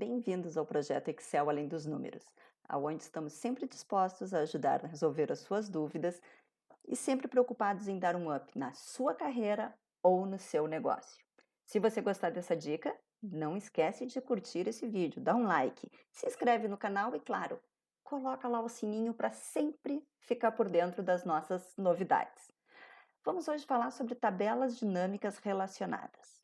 Bem-vindos ao projeto Excel Além dos Números, onde estamos sempre dispostos a ajudar a resolver as suas dúvidas e sempre preocupados em dar um up na sua carreira ou no seu negócio. Se você gostar dessa dica, não esquece de curtir esse vídeo, dá um like, se inscreve no canal e, claro, coloca lá o sininho para sempre ficar por dentro das nossas novidades. Vamos hoje falar sobre tabelas dinâmicas relacionadas.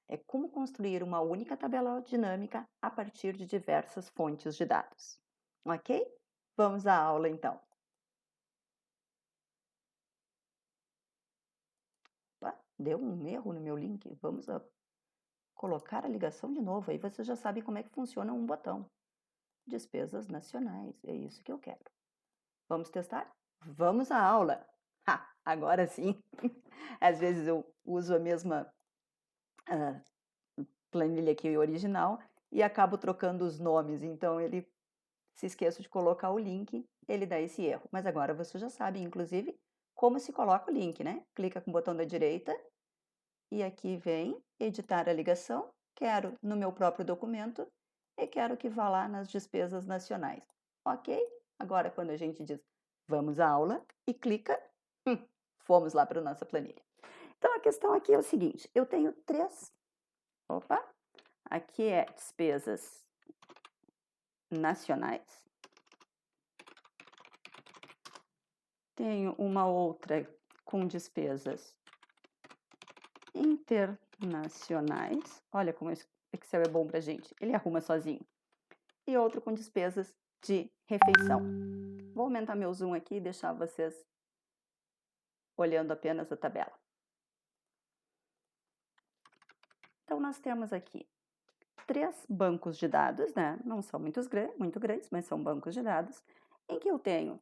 É como construir uma única tabela dinâmica a partir de diversas fontes de dados. Ok? Vamos à aula então. Opa, deu um erro no meu link. Vamos colocar a ligação de novo. Aí você já sabe como é que funciona um botão. Despesas nacionais. É isso que eu quero. Vamos testar? Vamos à aula. Agora sim. Às vezes eu uso a mesma planilha aqui original e acabo trocando os nomes. Então ele se esqueço de colocar o link, ele dá esse erro. Mas agora você já sabe, inclusive, como se coloca o link, né? Clica com o botão da direita e aqui vem editar a ligação. Quero no meu próprio documento e quero que vá lá nas despesas nacionais. Ok? Agora, quando a gente diz vamos à aula e clica, fomos lá para a nossa planilha. Então, a questão aqui é o seguinte, eu tenho aqui é despesas nacionais. Tenho uma outra com despesas internacionais. Olha como esse Excel é bom para gente. Ele arruma sozinho. E outro com despesas de refeição. Vou aumentar meu zoom aqui e deixar vocês olhando apenas a tabela. Então, nós temos aqui 3 bancos de dados, né? Não são muito grandes, mas são bancos de dados, em que eu tenho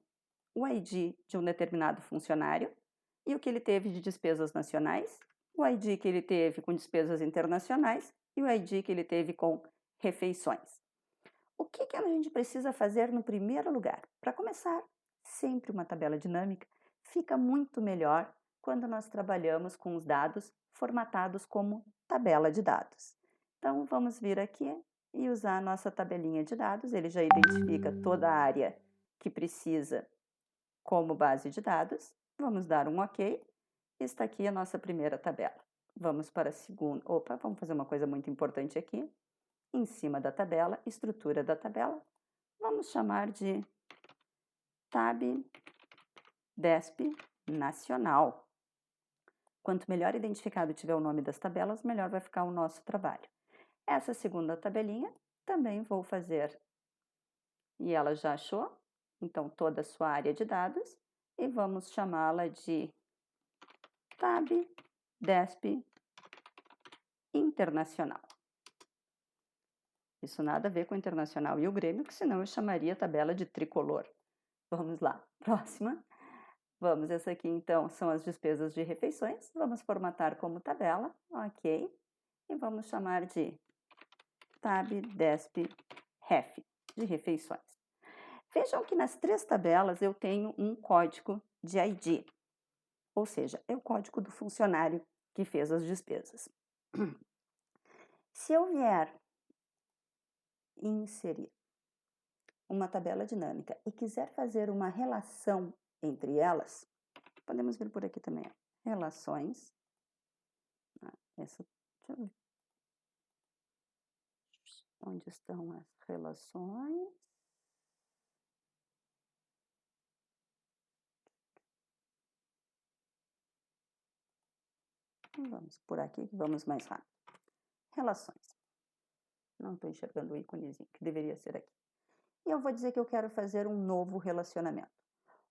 o ID de um determinado funcionário e o que ele teve de despesas nacionais, o ID que ele teve com despesas internacionais e o ID que ele teve com refeições. O que a gente precisa fazer no primeiro lugar? Para começar, sempre uma tabela dinâmica fica muito melhor quando nós trabalhamos com os dados formatados como tabela de dados. Então, vamos vir aqui e usar a nossa tabelinha de dados. Ele já identifica toda a área que precisa como base de dados. Vamos dar um OK. Está aqui a nossa primeira tabela. Vamos para a segunda. Vamos fazer uma coisa muito importante aqui. Em cima da tabela, estrutura da tabela, vamos chamar de Tab Desp Nacional. Quanto melhor identificado tiver o nome das tabelas, melhor vai ficar o nosso trabalho. Essa segunda tabelinha também vou fazer. E ela já achou, então, toda a sua área de dados. E vamos chamá-la de Tab Desp Internacional. Isso nada a ver com o Internacional e o Grêmio, que senão eu chamaria a tabela de tricolor. Vamos lá, próxima. Vamos, essa aqui então são as despesas de refeições. Vamos formatar como tabela, ok. E vamos chamar de Tab Desp Ref, de refeições. Vejam que nas 3 tabelas eu tenho um código de ID, ou seja, é o código do funcionário que fez as despesas. Se eu vier inserir uma tabela dinâmica e quiser fazer uma relação entre elas, podemos vir por aqui também, relações. Deixa eu ver. Onde estão as relações? Vamos por aqui, vamos mais rápido. Relações. Não estou enxergando o íconezinho, que deveria ser aqui. E eu vou dizer que eu quero fazer um novo relacionamento.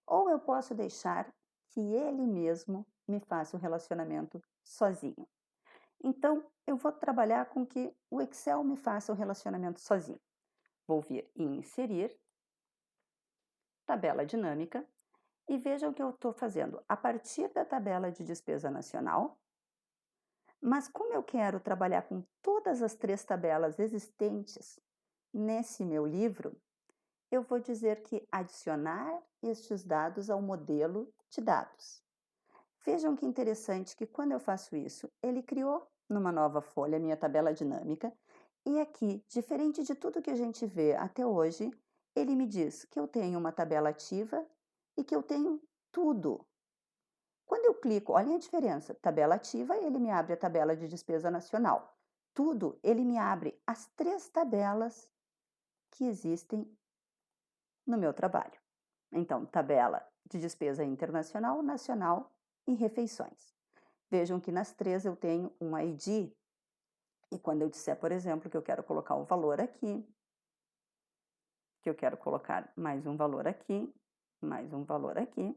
Ou eu posso deixar que ele mesmo me faça o relacionamento sozinho. Então, eu vou trabalhar com que o Excel me faça o relacionamento sozinho. Vou vir em inserir, tabela dinâmica, e vejam o que eu estou fazendo. A partir da tabela de despesa nacional, mas como eu quero trabalhar com todas as 3 tabelas existentes nesse meu livro, eu vou dizer que adicionar estes dados ao modelo de dados. Vejam que interessante que quando eu faço isso, ele criou numa nova folha a minha tabela dinâmica E aqui, diferente de tudo que a gente vê até hoje, ele me diz que eu tenho uma tabela ativa e que eu tenho tudo. Quando eu clico, olhem a diferença, tabela ativa, ele me abre a tabela de despesa nacional. Tudo, ele me abre as 3 tabelas que existem no meu trabalho. Então, tabela de despesa internacional, nacional e refeições. Vejam que nas 3 eu tenho um ID, e quando eu disser, por exemplo, que eu quero colocar um valor aqui, que eu quero colocar mais um valor aqui, mais um valor aqui,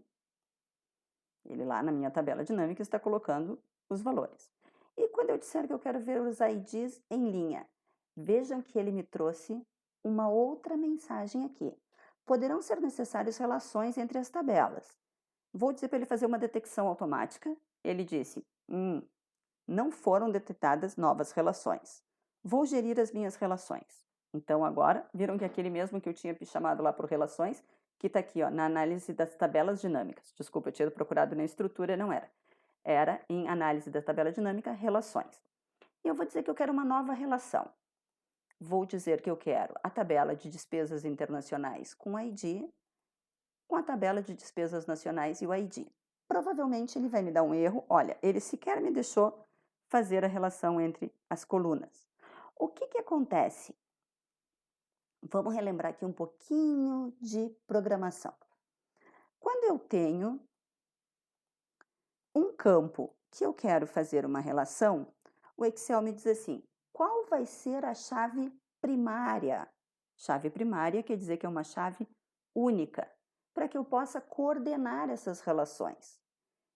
ele lá na minha tabela dinâmica está colocando os valores. E quando eu disser que eu quero ver os IDs em linha, vejam que ele me trouxe uma outra mensagem aqui. Poderão ser necessárias relações entre as tabelas. Vou dizer para ele fazer uma detecção automática. Ele disse, não foram detectadas novas relações. Vou gerir as minhas relações. Então agora, viram que aquele mesmo que eu tinha chamado lá por relações, que está aqui, ó, na análise das tabelas dinâmicas. Desculpa, eu tinha procurado na estrutura, não era. Era em análise da tabela dinâmica, relações. E eu vou dizer que eu quero uma nova relação. Vou dizer que eu quero a tabela de despesas internacionais com ID, com a tabela de despesas nacionais e o ID. Provavelmente ele vai me dar um erro. Olha, ele sequer me deixou fazer a relação entre as colunas. O que acontece? Vamos relembrar aqui um pouquinho de programação. Quando eu tenho um campo que eu quero fazer uma relação, o Excel me diz assim, qual vai ser a chave primária? Chave primária quer dizer que é uma chave única, para que eu possa coordenar essas relações.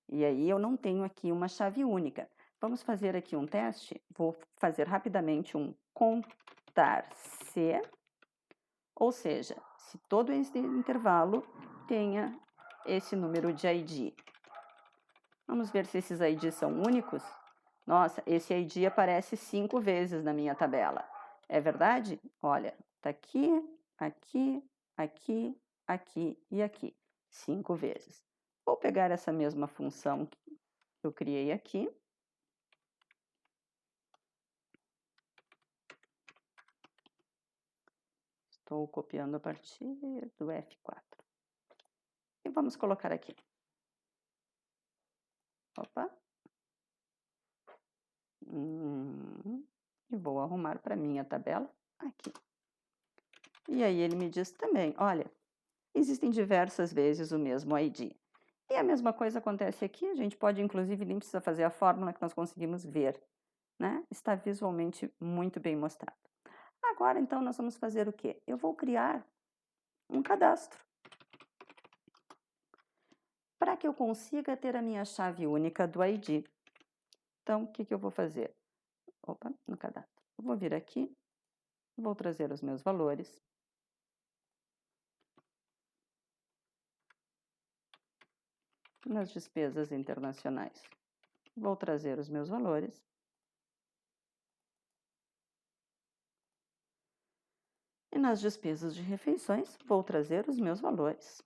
E aí eu não tenho aqui uma chave única. Vamos fazer aqui um teste? Vou fazer rapidamente um contar C, ou seja, se todo esse intervalo tenha esse número de ID. Vamos ver se esses IDs são únicos? Nossa, esse ID aparece 5 vezes na minha tabela. É verdade? Olha, tá aqui, aqui, aqui, aqui e aqui. 5 vezes. Vou pegar essa mesma função que eu criei aqui. Estou copiando a partir do F4. E vamos colocar aqui. Opa. E vou arrumar para minha tabela aqui. E aí ele me diz também, olha, existem diversas vezes o mesmo ID. E a mesma coisa acontece aqui, a gente pode inclusive nem precisa fazer a fórmula que nós conseguimos ver, né? Está visualmente muito bem mostrado. Agora então nós vamos fazer o quê? Eu vou criar um cadastro. Para que eu consiga ter a minha chave única do ID. Então, o que eu vou fazer? Opa, no cadastro. Eu vou vir aqui, vou trazer os meus valores. Nas despesas internacionais, vou trazer os meus valores. E nas despesas de refeições, vou trazer os meus valores.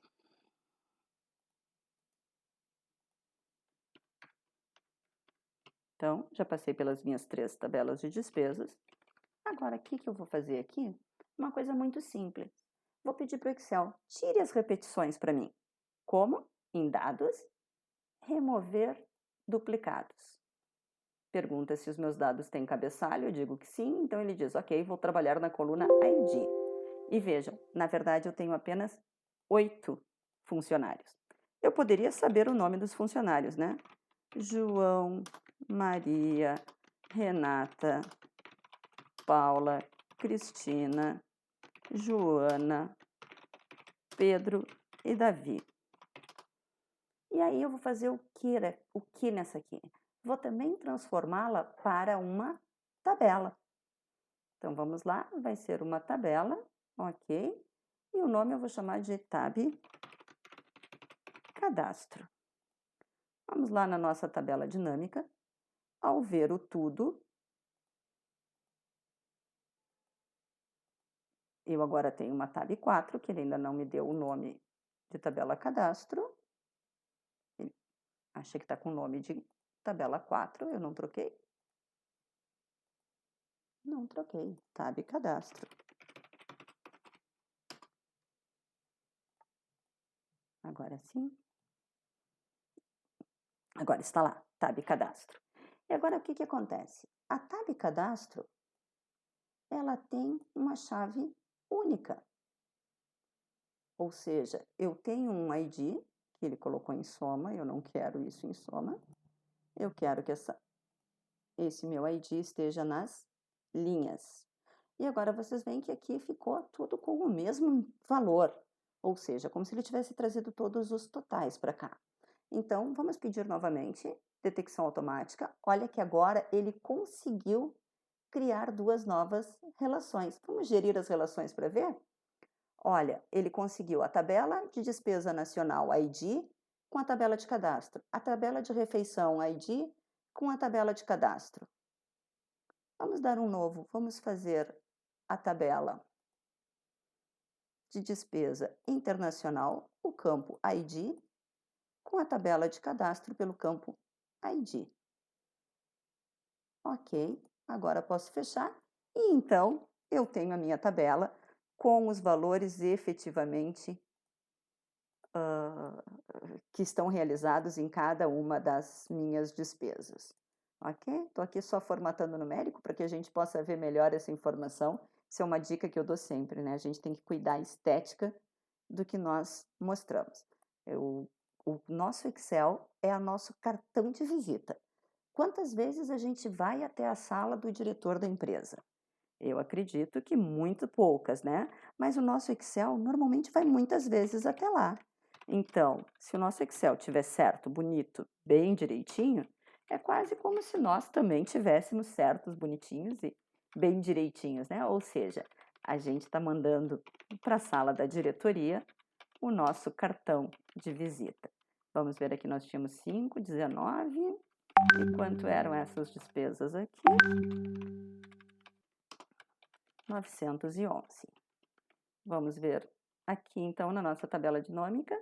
Então, já passei pelas minhas 3 tabelas de despesas. Agora, o que eu vou fazer aqui? Uma coisa muito simples. Vou pedir para o Excel, tire as repetições para mim. Como? Em dados, remover duplicados. Pergunta se os meus dados têm cabeçalho, eu digo que sim, então ele diz, ok, vou trabalhar na coluna ID. E vejam, na verdade eu tenho apenas 8 funcionários. Eu poderia saber o nome dos funcionários, né? João, Maria, Renata, Paula, Cristina, Joana, Pedro e Davi. E aí eu vou fazer o que nessa aqui? Vou também transformá-la para uma tabela. Então vamos lá, vai ser uma tabela, ok? E o nome eu vou chamar de tab cadastro. Vamos lá na nossa tabela dinâmica. Ao ver o tudo, eu agora tenho uma tab 4, que ele ainda não me deu o nome de tabela cadastro. Achei que está com o nome de tabela 4, eu não troquei. Não troquei. Tab cadastro. Agora sim. Agora está lá, tab cadastro. E agora o que que acontece? A tab cadastro, ela tem uma chave única. Ou seja, eu tenho um ID, que ele colocou em soma, eu não quero isso em soma. Eu quero que esse meu ID esteja nas linhas. E agora vocês veem que aqui ficou tudo com o mesmo valor. Ou seja, como se ele tivesse trazido todos os totais para cá. Então, vamos pedir novamente, detecção automática. Olha que agora ele conseguiu criar duas novas relações. Vamos gerir as relações para ver? Olha, ele conseguiu a tabela de despesa nacional ID com a tabela de cadastro, a tabela de refeição ID com a tabela de cadastro. Vamos dar um novo, vamos fazer a tabela de despesa internacional, o campo ID, com a tabela de cadastro pelo campo ID. Ok, agora posso fechar e então eu tenho a minha tabela com os valores efetivamente que estão realizados em cada uma das minhas despesas. Ok? Estou aqui só formatando numérico para que a gente possa ver melhor essa informação. Isso é uma dica que eu dou sempre, né? A gente tem que cuidar estética do que nós mostramos. O nosso Excel é o nosso cartão de visita. Quantas vezes a gente vai até a sala do diretor da empresa? Eu acredito que muito poucas, né? Mas o nosso Excel normalmente vai muitas vezes até lá. Então, se o nosso Excel tiver certo, bonito, bem direitinho, é quase como se nós também tivéssemos certos, bonitinhos e bem direitinhos, né? Ou seja, a gente está mandando para a sala da diretoria o nosso cartão de visita. Vamos ver aqui, nós tínhamos 5, 19. E quanto eram essas despesas aqui? 911. Vamos ver aqui, então, na nossa tabela dinâmica,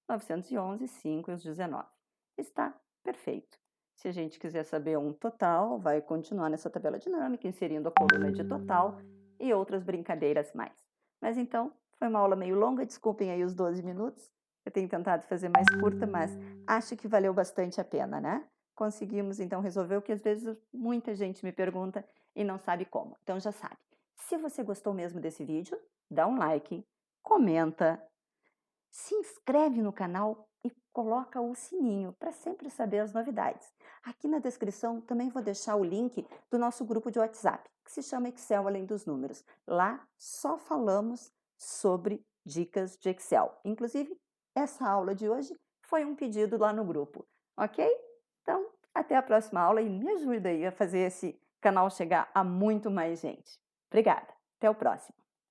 911, 5 e os 19. Está perfeito. Se a gente quiser saber um total, vai continuar nessa tabela dinâmica, inserindo a coluna de total e outras brincadeiras mais. Mas então, foi uma aula meio longa, desculpem aí os 12 minutos. Eu tenho tentado fazer mais curta, mas acho que valeu bastante a pena, né? Conseguimos, então, resolver o que às vezes muita gente me pergunta e não sabe como. Então, já sabe. Se você gostou mesmo desse vídeo, dá um like, comenta, se inscreve no canal e coloca o sininho para sempre saber as novidades. Aqui na descrição também vou deixar o link do nosso grupo de WhatsApp, que se chama Excel Além dos Números. Lá só falamos sobre dicas de Excel. Inclusive, essa aula de hoje foi um pedido lá no grupo, ok? Então, até a próxima aula e me ajuda aí a fazer esse canal chegar a muito mais gente. Obrigada, até o próximo.